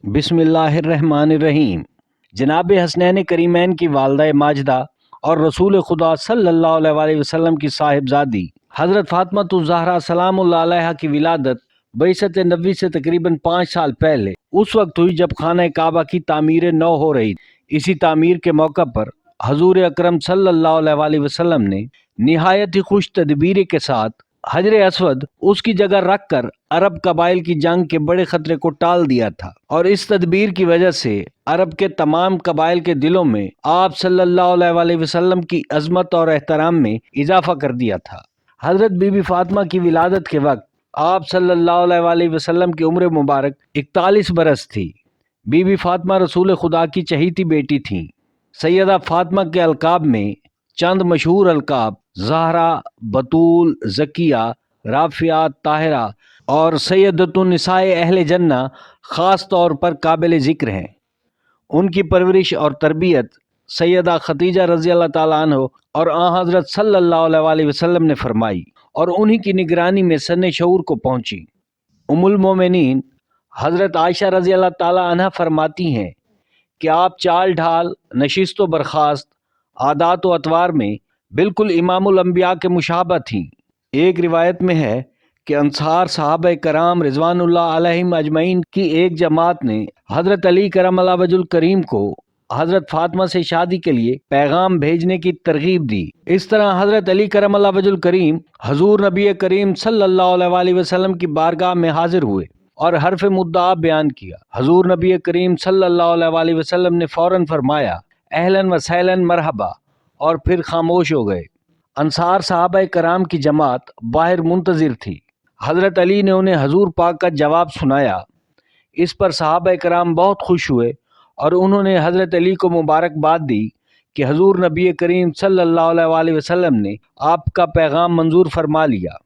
बिस्मिल्लाहिर्रहमानिर्रहीम। जनाब हसनैन करीमैन की वालदा माजिदा और रसूल खुदा सल्लल्लाहु अलैहि वसल्लम की साहिबजादी हज़रत फ़ातिमा ज़हरा सलामुल्लाह अलैहा की विलादत बइसत नबी से तकरीबन 5 साल पहले उस वक्त हुई जब खाना काबा की तामीर नौ हो रही। इसी तामीर के मौका पर हजूर अकरम सल्लल्लाहु अलैहि वसल्लम ने निहायत ही खुश तदबीर के साथ हजर असवद उसकी जगह रख कर अरब कबाइल की जंग के बड़े खतरे को टाल दिया था, और इस तदबीर की वजह से अरब के तमाम कबाइल के दिलों में आप सल्लल्लाहु अलैहि वसल्लम की अजमत और एहतराम में इजाफा कर दिया था। हजरत बीबी फातिमा की विलादत के वक्त आप सल्लल्लाहु अलैहि वसल्लम की उम्र मुबारक 41 बरस थी। बीबी फातिमा रसूल खुदा की चहीती बेटी थीं। सैयदा फातिमा के अलकाब में चंद मशहूर अलकाब ज़हरा, बतूल, ज़किया, राफिया, ताहिरा और सैयदतुन्निसाए अहले जन्ना ख़ास तौर पर काबिल ज़िक्र हैं। उनकी परवरिश और तरबियत सैयदा खदीजा रज़ी अल्लाह ताला अन्हा और हज़रत सल्लल्लाहु अलैहि वसल्लम ने फरमाई और उन्हीं की निगरानी में सन्ने शऊर को पहुंची। उम्मुल मोमिनीन हज़रत आयशा रज़ी अल्लाह ताला अन्हा फरमाती हैं कि आप चाल ढाल, नशिस्त व बर्खास्त, आदात व अतवार में बिल्कुल इमामुल अंबिया के मुशाबह थीं। एक रिवायत में है कि अंसार सहाबा कराम रिजवानुल्लाह अलैहिम अजमईन की एक जमात ने हज़रत अली करमल्लाह वजहुल करीम को हज़रत फातिमा से शादी के लिए पैगाम भेजने की तरगीब दी। इस तरह हज़रत अली करमल्लाह वजहुल करीम हजूर नबी करीम सल्लल्लाहु अलैहि वसल्लम की बारगाह में हाजिर हुए और हर्फ मुद्दा बयान किया। हजूर नबी करीम सल्लल्लाहु अलैहि वसल्लम ने फौरन फरमाया अहलन व सहलन मरहबा, और फिर खामोश हो गए। अंसार सहाबा कराम की जमात बाहर मुंतजिर थी। हज़रत अली ने उन्हें हजूर पाक का जवाब सुनाया। इस पर सहाबा कराम बहुत खुश हुए और उन्होंने हज़रत अली को मुबारकबाद दी कि हजूर नबी करीम सल्लल्लाहु अलैहि वसल्लम ने आपका पैगाम मंजूर फरमा लिया।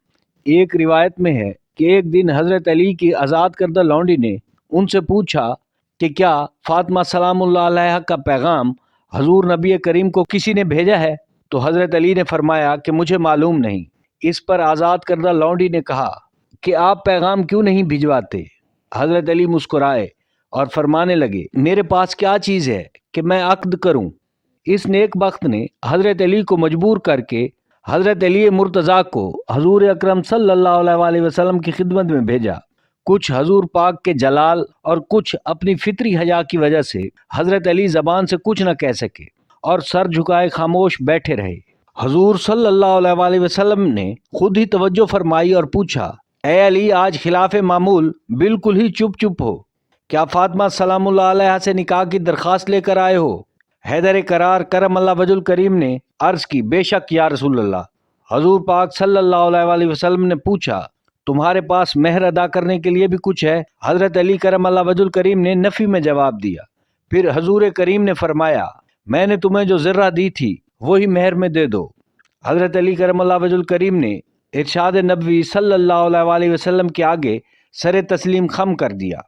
एक रिवायत में है कि एक दिन हज़रत अली की आज़ाद करदा लौंडी ने उनसे पूछा कि क्या फातिमा सलामुल्लाह अलैहा का पैगाम हजूर नबी करीम को किसी ने भेजा है? तो हज़रत अली ने फरमाया कि मुझे मालूम नहीं। इस पर आज़ाद करदा लौंडी ने कहा कि आप पैगाम क्यों नहीं भिजवाते? हज़रत अली मुस्कुराए और फरमाने लगे मेरे पास क्या चीज़ है कि मैं अक्द करूं। इस नेक बख्त ने हज़रत अली को मजबूर करके हज़रत अली मुर्तज़ा को हजूर अकरम सल्लल्लाहु अलैहि वसल्लम की खिदमत में भेजा। कुछ हजूर पाक के जलाल और कुछ अपनी फितरी हया की वजह से हज़रत अली ज़बान से कुछ न कह सके और सर झुकाए खामोश बैठे रहे। हजूर सल्लल्लाहु अलैहि वसल्लम ने खुद ही तवज्जो फरमाई और पूछा ए अली, आज खिलाफ मामूल बिल्कुल ही चुप चुप हो, क्या फातिमा सलामुल्लाह अलैहा से निकाह की दरख्वास्त लेकर आए हो? हैदर करार करमल्लाह वजहुल करीम ने अर्ज की बेशक या रसूल अल्लाह। हजूर पाक सल्लल्लाहु अलैहि वसल्लम ने पूछा तुम्हारे पास मेहर अदा करने के लिए भी कुछ है? हजरत अली करमल्लाह वजहुल करीम ने नफी में जवाब दिया। फिर हजूर करीम ने फरमाया मैंने तुम्हें जो ज़र्रा दी थी वही मेहर में दे दो। हजरत अली करमल्लाह वजहुल करीम ने इरशाद नबवी सल्लल्लाहु अलैहि वसल्लम के आगे सरे तस्लीम खम कर दिया।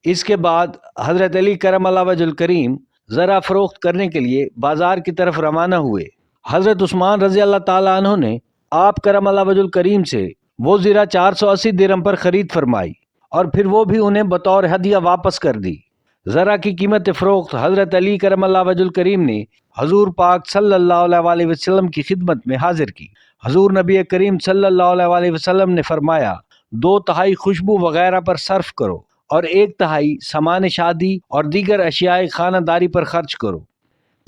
इसके बाद हजरत अली करमल्लाह वजहुल करीम ज़रा फरोख्त करने के लिए बाजार की तरफ रवाना हुए। हजरत उस्मान रज़ी अल्लाह ताला अन्हु ने आप करमल्लाह वजहुल करीम से वो ज़रा 480 दिरहम पर खरीद फरमाई और फिर वो भी उन्हें बतौर हदिया वापस कर दी। ज़रा की कीमत फ़रोख्त हज़रत अली करमल्लाह वजहुल करीम ने हजूर पाक सल्लल्लाहु अलैहि वसल्लम की खिदमत में हाजिर की। हजूर नबी करीम सल्लल्लाहु अलैहि वसल्लम ने फरमाया 2/3 खुशबू वगैरह पर सर्फ करो और 1/3 सामान शादी और दीगर अशियाए खानादारी पर खर्च करो।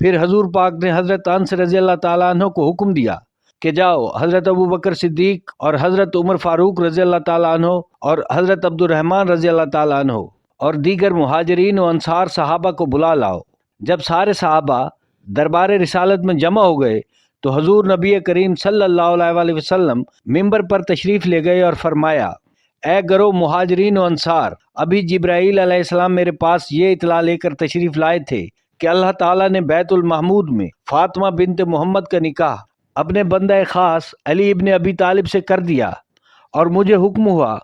फिर हजूर पाक ने हज़रत अनस रज़ी अल्लाह ताला अन्हु को हुक्म दिया कि जाओ हज़रत अबू बकर सिद्दीक और हज़रत उमर फारूक रज़ी अल्लाह ताला अन्हु और हज़रत अब्दुर्रहमान रज़ी अल्लाह ताला अन्हु और दीगर मुहाजिरीन और अंसार सहाबा को बुला लाओ। जब सारे सहाबा दरबार रिसालत में जमा हो गए तो हजूर नबी करीम सल्लल्लाहु अलैहि वसल्लम मिंबर पर तशरीफ़ ले गए और फरमाया ए गरो मुहाजिरीन और अंसार, अभी जिब्राईल अलैहिस्सलाम मेरे पास ये इतला लेकर तशरीफ़ लाए थे कि अल्लाह ताला ने बैतुल महमूद में फातिमा बिनत मोहम्मद का निकाह अपने बंदा खास अली इब्न अबी तालिब से कर दिया और मुझे हुक्म हुआ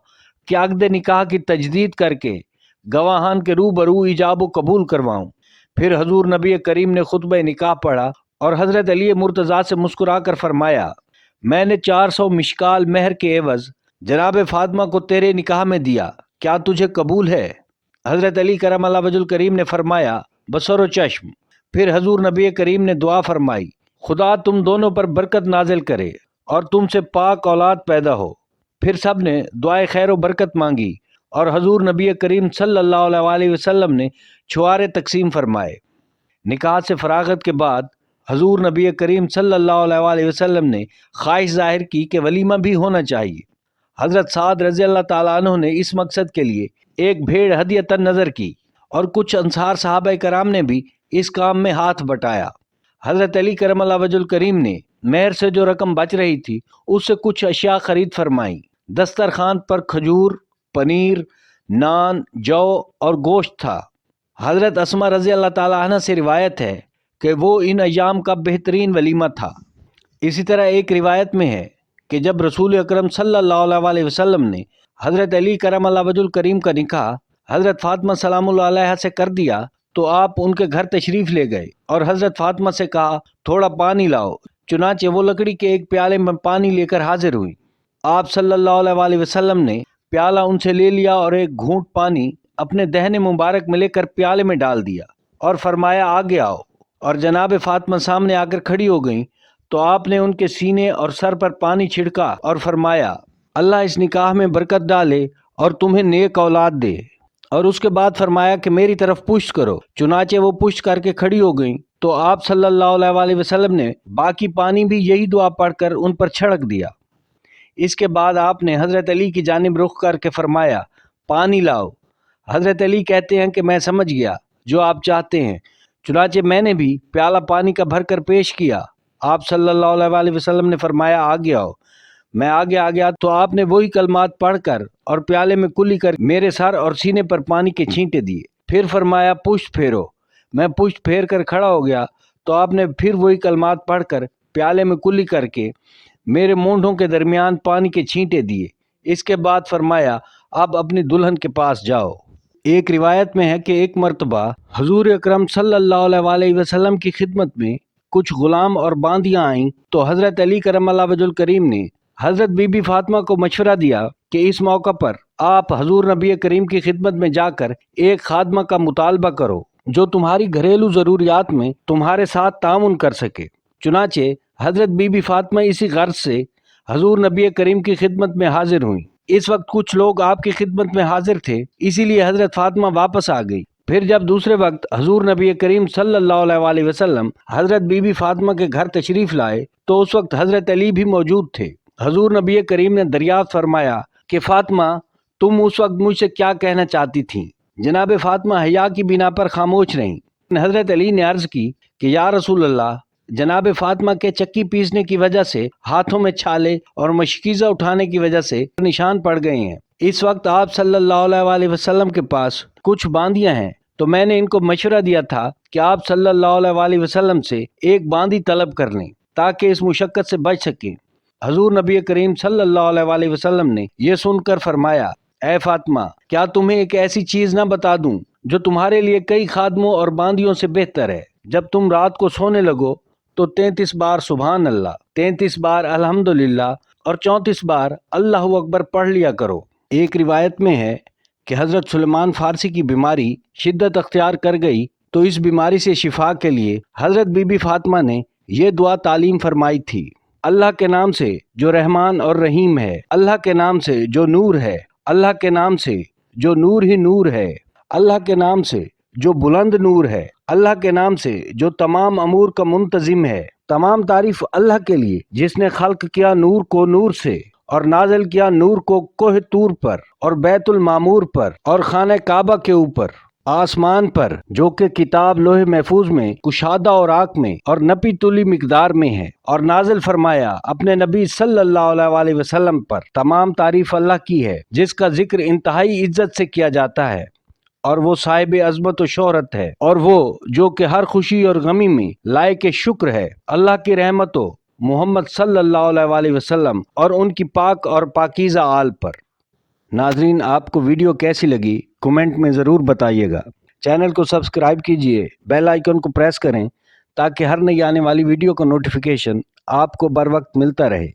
कि अक़्द निकाह की तजदीद करके गवाहान के रूबरू इजाब व कबूल करवाऊँ। फिर हजूर नबी करीम ने खुतबा निकाह पढ़ा और हज़रत अली मुर्तज़ा से मुस्कुरा कर फरमाया मैंने 400 मिशकाल मेहर के एवज़ जनाब फातिमा को तेरे निकाह में दिया, क्या तुझे कबूल है? حضرت علی کرم اللہ وجہ کریم نے فرمایا بصر و چشم۔ پھر حضور نبی کریم نے دعا فرمائی خدا تم دونوں پر برکت نازل کرے اور تم سے پاک اولاد پیدا ہو۔ پھر سب نے دعائے خیر و برکت مانگی اور حضور نبی کریم صلی اللہ علیہ وسلم نے چھوارے تقسیم فرمائے۔ نکاح سے فراغت کے بعد حضور نبی کریم صلی اللہ علیہ وسلم نے خواہش ظاہر کی کہ ولیمہ بھی ہونا چاہیے۔ حضرت سعد رضی اللہ تعالیٰ عنہ نے اس مقصد کے لیے ایک بھیڑ ہدیۃً نظر کی اور کچھ انصار صحابہ کرام نے بھی اس کام میں ہاتھ بٹایا۔ حضرت علی کرم اللہ وجہ کریم نے مہر سے جو رقم بچ رہی تھی اس سے کچھ اشیاء خرید فرمائیں۔ دسترخوان پر کھجور، پنیر، نان، جو اور گوشت تھا۔ حضرت اسماء رضی اللہ تعالیٰ عنہ سے روایت ہے کہ وہ ان ایام کا بہترین ولیمہ تھا۔ اسی طرح ایک روایت میں ہے کہ جب رسول اکرم صلی اللہ علیہ وسلم نے حضرت علی کرم اللہ وجہ کریم کا نکاح حضرت فاطمہ سلام اللہ علیہ سے کر دیا تو آپ ان کے گھر تشریف لے گئے اور حضرت فاطمہ سے کہا تھوڑا پانی لاؤ۔ چنانچہ وہ لکڑی کے ایک پیالے میں پانی لے کر حاضر ہوئی۔ آپ صلی اللہ علیہ وسلم نے پیالہ ان سے لے لیا اور ایک گھونٹ پانی اپنے دہن مبارک میں لے کر پیالے میں ڈال دیا اور فرمایا آگے آؤ، اور جناب فاطمہ سامنے آ کر کھڑی ہو گئیں تو آپ نے ان کے سینے اور سر پر پانی چھڑکا اور فرمایا اللہ اس نکاح میں برکت ڈالے اور تمہیں نیک اولاد دے، اور اس کے بعد فرمایا کہ میری طرف پشت کرو۔ چنانچہ وہ پشت کر کے کھڑی ہو گئیں تو آپ صلی اللہ علیہ وسلم نے باقی پانی بھی یہی دعا پڑھ کر ان پر چھڑک دیا۔ اس کے بعد آپ نے حضرت علی کی جانب رخ کر کے فرمایا پانی لاؤ۔ حضرت علی کہتے ہیں کہ میں سمجھ گیا جو آپ چاہتے ہیں، چنانچہ میں نے بھی پیالہ پانی کا بھر کر پیش کیا۔ آپ صلی اللہ علیہ وسلم نے فرمایا آگے آؤ۔ میں آگے آ گیا تو آپ نے وہی کلمات پڑھ کر اور پیالے میں کلی کر میرے سر اور سینے پر پانی کے چھینٹے دیے۔ پھر فرمایا پشت پھیرو۔ میں پشت پھیر کر کھڑا ہو گیا تو آپ نے پھر وہی کلمات پڑھ کر پیالے میں کلی کر کے میرے مونڈھوں کے درمیان پانی کے چھینٹے دیے۔ اس کے بعد فرمایا اب اپنی دلہن کے پاس جاؤ۔ ایک روایت میں ہے کہ ایک مرتبہ حضور اکرم صلی اللہ علیہ وسلم کی خدمت میں کچھ غلام اور باندیاں آئیں تو حضرت علی کرم اللہ وجہ کریم نے حضرت بی بی فاطمہ کو مشورہ دیا کہ اس موقع پر آپ حضور نبی کریم کی خدمت میں جا کر ایک خادمہ کا مطالبہ کرو جو تمہاری گھریلو ضروریات میں تمہارے ساتھ تعاون کر سکے۔ چنانچہ حضرت بی بی فاطمہ اسی غرض سے حضور نبی کریم کی خدمت میں حاضر ہوئیں۔ اس وقت کچھ لوگ آپ کی خدمت میں حاضر تھے، اسی لیے حضرت فاطمہ واپس آ گئی۔ پھر جب دوسرے وقت حضور نبی کریم صلی اللہ علیہ وسلم حضرت بی بی فاطمہ کے گھر تشریف لائے تو اس وقت حضرت علی بھی موجود تھے۔ حضور نبی کریم نے دریافت فرمایا کہ فاطمہ تم اس وقت مجھ سے کیا کہنا چاہتی تھیں؟ جناب فاطمہ حیا کی بنا پر خاموش رہیں۔ حضرت علی نے عرض کی کہ یا رسول اللہ، جناب فاطمہ کے چکی پیسنے کی وجہ سے ہاتھوں میں چھالے اور مشکیزہ اٹھانے کی وجہ سے نشان پڑ گئے ہیں۔ اس وقت آپ صلی اللہ علیہ وسلم کے پاس کچھ باندیاں ہیں تو میں نے ان کو مشورہ دیا تھا کہ آپ صلی اللہ علیہ وسلم سے ایک باندی طلب کر لیں تاکہ اس مشقت سے بچ سکیں۔ حضور نبی کریم صلی اللہ علیہ وسلم نے یہ سن کر فرمایا اے فاطمہ، کیا تمہیں ایک ایسی چیز نہ بتا دوں جو تمہارے لیے کئی خادموں اور باندیوں سے بہتر ہے؟ جب تم رات کو سونے لگو تو 33 بار سبحان اللہ، 33 بار الحمدللہ اور 34 بار اللہ اکبر پڑھ لیا کرو۔ ایک روایت میں ہے کہ حضرت سلیمان فارسی کی بیماری شدت اختیار کر گئی تو اس بیماری سے شفا کے لیے حضرت بی بی فاطمہ نے یہ دعا تعلیم فرمائی تھی، اللہ کے نام سے جو رحمان اور رحیم ہے، اللہ کے نام سے جو نور ہے، اللہ کے نام سے جو نور ہی نور ہے، اللہ کے نام سے جو بلند نور ہے، اللہ کے نام سے جو تمام امور کا منتظم ہے۔ تمام تعریف اللہ کے لیے جس نے خلق کیا نور کو نور سے اور نازل کیا نور کو کوہ طور پر اور بیت المعمور پر اور خانہ کعبہ کے اوپر، آسمان پر جو کہ کتاب لوح محفوظ میں کشادہ اور آنکھ میں اور نپی تلی مقدار میں ہے، اور نازل فرمایا اپنے نبی صلی اللہ علیہ وسلم پر۔ تمام تعریف اللہ کی ہے جس کا ذکر انتہائی عزت سے کیا جاتا ہے اور وہ صاحب عظمت و شہرت ہے، اور وہ جو کہ ہر خوشی اور غمی میں لائق شکر ہے۔ اللہ کی رحمت و محمد صلی اللہ علیہ وسلم اور ان کی پاک اور پاکیزہ آل پر۔ ناظرین، آپ کو ویڈیو کیسی لگی کمنٹ میں ضرور بتائیے گا۔ چینل کو سبسکرائب کیجئے، بیل آئیکن کو پریس کریں تاکہ ہر نئی آنے والی ویڈیو کا نوٹیفیکیشن آپ کو بر وقت ملتا رہے۔